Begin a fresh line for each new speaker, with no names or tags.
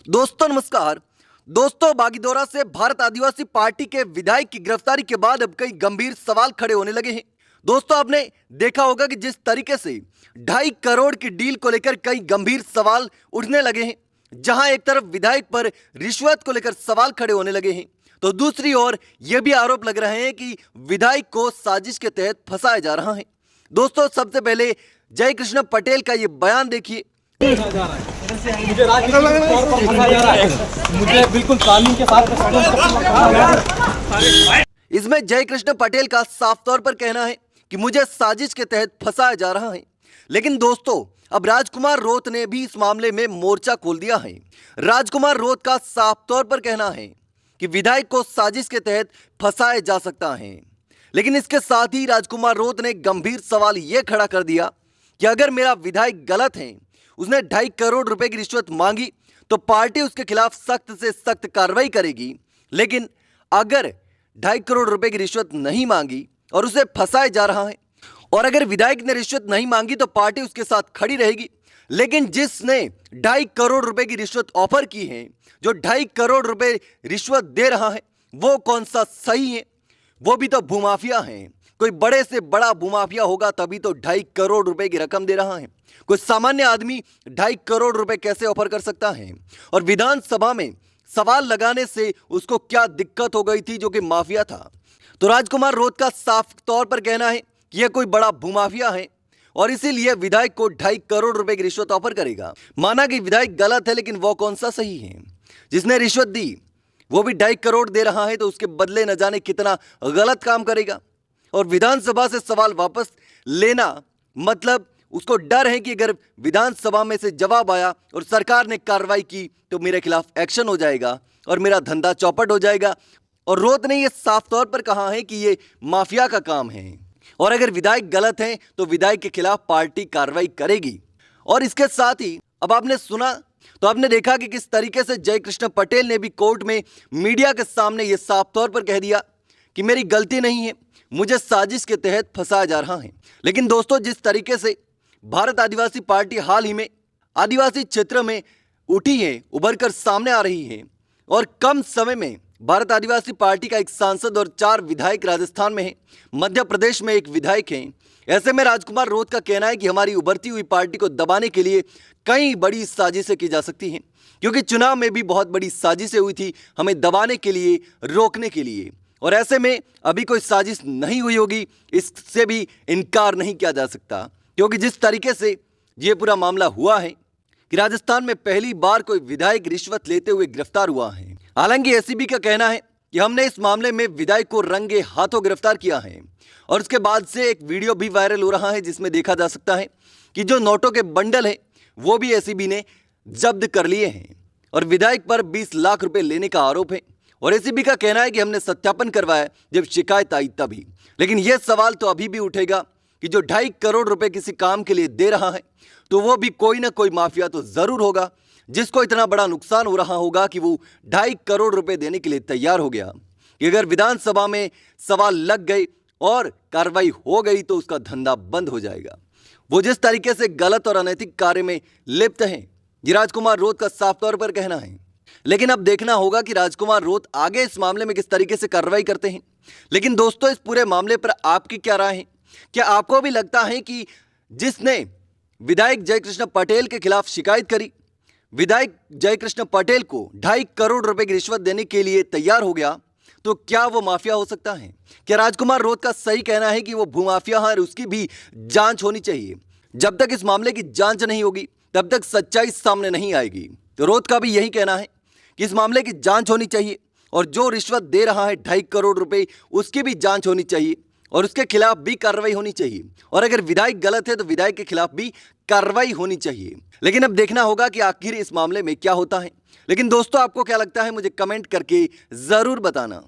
दोस्तों नमस्कार। दोस्तों बागीदोरा से भारत आदिवासी पार्टी के विधायक की गिरफ्तारी के बाद अब कई गंभीर सवाल खड़े होने लगे हैं। दोस्तों आपने देखा होगा कि जिस तरीके से 2.5 करोड़ की डील को लेकर कई गंभीर सवाल उठने लगे हैं, जहां एक तरफ विधायक पर रिश्वत को लेकर सवाल खड़े होने लगे हैं, तो दूसरी ओर यह भी आरोप लग रहे हैं कि विधायक को साजिश के तहत फंसाया जा रहा है। दोस्तों सबसे पहले जय कृष्ण पटेल का यह बयान देखिए।
मुझे राजनीतिक तौर पर फंसाया जा रहा है। मुझे बिल्कुल कानून के साथ
इसमें जय कृष्ण पटेल का साफ तौर पर कहना है कि मुझे साजिश के तहत फंसाया जा रहा है। लेकिन दोस्तों अब राजकुमार रोत ने भी इस मामले में मोर्चा खोल दिया है। राजकुमार रोत का साफ तौर पर कहना है कि विधायक को साजिश के तहत फंसाया जा सकता है। लेकिन इसके साथ ही राजकुमार रोत ने गंभीर सवाल यह खड़ा कर दिया कि अगर मेरा विधायक गलत है, उसने 2.5 करोड़ रुपए की रिश्वत मांगी, तो पार्टी उसके खिलाफ सख्त से सख्त कार्रवाई करेगी। लेकिन अगर 2.5 करोड़ रुपए की रिश्वत नहीं मांगी और उसे फंसाया जा रहा है, और अगर विधायक ने रिश्वत नहीं मांगी तो पार्टी उसके साथ खड़ी रहेगी। लेकिन जिसने 2.5 करोड़ रुपए की रिश्वत ऑफर की है, जो 2.5 करोड़ रुपए रिश्वत दे रहा है, वो कौन सा सही है? वो भी तो भूमाफिया है। कोई बड़े से बड़ा भूमाफिया होगा तभी तो 2.5 करोड़ रुपए की रकम दे रहा है। कोई सामान्य आदमी 2.5 करोड़ रुपए कैसे ऑफर कर सकता है? और विधानसभा में सवाल लगाने से उसको क्या दिक्कत हो गई थी जो कि माफिया था? तो राजकुमार रोत का साफ तौर पर कहना है कि यह कोई बड़ा भूमाफिया है और इसीलिए विधायक को 2.5 करोड़ रुपए की रिश्वत ऑफर करेगा। माना कि विधायक गलत है, लेकिन वो कौन सा सही है? जिसने रिश्वत दी वो भी 2.5 करोड़ दे रहा है, तो उसके बदले न जाने कितना गलत काम करेगा। और विधानसभा से सवाल वापस लेना मतलब उसको डर है कि अगर विधानसभा में से जवाब आया और सरकार ने कार्रवाई की तो मेरे खिलाफ एक्शन हो जाएगा और मेरा धंधा चौपट हो जाएगा। और रोत ने यह साफ तौर पर कहा है कि यह माफिया का काम है और अगर विधायक गलत है तो विधायक के खिलाफ पार्टी कार्रवाई करेगी। और इसके साथ ही अब आपने सुना तो आपने देखा कि किस तरीके से जय कृष्ण पटेल ने भी कोर्ट में मीडिया के सामने यह साफ तौर पर कह दिया कि मेरी गलती नहीं है, मुझे साजिश के तहत फंसाया जा रहा है। लेकिन दोस्तों जिस तरीके से भारत आदिवासी पार्टी हाल ही में आदिवासी क्षेत्र में उठी है, उभर कर सामने आ रही है, और कम समय में भारत आदिवासी पार्टी का एक सांसद और 4 विधायक राजस्थान में है, मध्य प्रदेश में एक विधायक है। ऐसे में राजकुमार रोत का कहना है कि हमारी उभरती हुई पार्टी को दबाने के लिए कई बड़ी साजिशें की जा सकती हैं, क्योंकि चुनाव में भी बहुत बड़ी साजिशें हुई थी हमें दबाने के लिए, रोकने के लिए। और ऐसे में अभी कोई साजिश नहीं हुई होगी, इससे भी इनकार नहीं किया जा सकता, क्योंकि जिस तरीके से ये पूरा मामला हुआ है कि राजस्थान में पहली बार कोई विधायक रिश्वत लेते हुए गिरफ्तार हुआ है। हालांकि एसीबी का कहना है कि हमने इस मामले में विधायक को रंगे हाथों गिरफ्तार किया है, और उसके बाद से एक वीडियो भी वायरल हो रहा है जिसमें देखा जा सकता है कि जो नोटों के बंडल है वो भी एसीबी ने जब्त कर लिए हैं और विधायक पर 20 लाख रुपए लेने का आरोप है। और एसीबी का कहना है कि हमने सत्यापन करवाया जब शिकायत आई तभी। लेकिन यह सवाल तो अभी भी उठेगा कि जो 2.5 करोड़ रुपए किसी काम के लिए दे रहा है, तो वो भी कोई ना कोई माफिया तो जरूर होगा जिसको इतना बड़ा नुकसान हो रहा होगा कि वो 2.5 करोड़ रुपए देने के लिए तैयार हो गया कि अगर विधानसभा में सवाल लग गए और कार्रवाई हो गई तो उसका धंधा बंद हो जाएगा। वो जिस तरीके से गलत और अनैतिक कार्य में लिप्त हैं, ये राजकुमार रोत का साफ तौर पर कहना है। लेकिन अब देखना होगा कि राजकुमार रोत आगे इस मामले में किस तरीके से कार्रवाई करते हैं। लेकिन दोस्तों इस पूरे मामले पर आपकी क्या राय है? क्या आपको भी लगता है कि जिसने विधायक जय कृष्ण पटेल के खिलाफ शिकायत करी, विधायक जय कृष्ण पटेल को 2.5 करोड़ रुपए की रिश्वत देने के लिए तैयार हो गया, तो क्या वो माफिया हो सकता है? क्या राजकुमार रोत का सही कहना है कि वो भूमाफिया है और उसकी भी जांच होनी चाहिए? जब तक इस मामले की जांच नहीं होगी तब तक सच्चाई सामने नहीं आएगी। तो रोत का भी यही कहना है कि इस मामले की जांच होनी चाहिए और जो रिश्वत दे रहा है 2.5 करोड़ रुपए, उसकी भी जांच होनी चाहिए और उसके खिलाफ भी कार्रवाई होनी चाहिए। और अगर विधायक गलत है तो विधायक के खिलाफ भी कार्रवाई होनी चाहिए। लेकिन अब देखना होगा कि आखिर इस मामले में क्या होता है। लेकिन दोस्तों आपको क्या लगता है, मुझे कमेंट करके जरूर बताना।